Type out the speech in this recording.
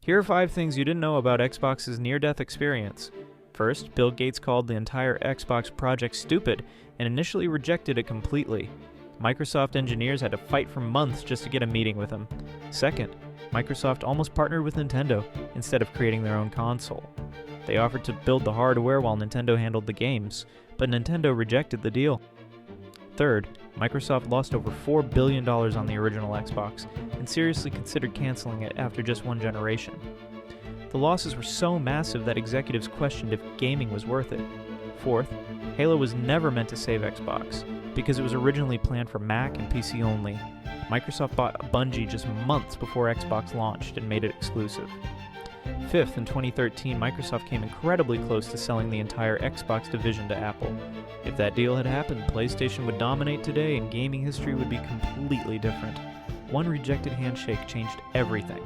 Here are 5 things you didn't know about Xbox's near-death experience. First, Bill Gates called the entire Xbox project stupid and initially rejected it completely. Microsoft engineers had to fight for months just to get a meeting with him. Second, Microsoft almost partnered with Nintendo instead of creating their own console. They offered to build the hardware while Nintendo handled the games, but Nintendo rejected the deal. Third, Microsoft lost over $4 billion on the original Xbox and seriously considered canceling it after just one generation. The losses were so massive that executives questioned if gaming was worth it. Fourth, Halo was never meant to save Xbox, because it was originally planned for Mac and PC only. Microsoft bought Bungie just months before Xbox launched and made it exclusive. Fifth, in 2013, Microsoft came incredibly close to selling the entire Xbox division to Apple. If that deal had happened, PlayStation would dominate today and gaming history would be completely different. One rejected handshake changed everything.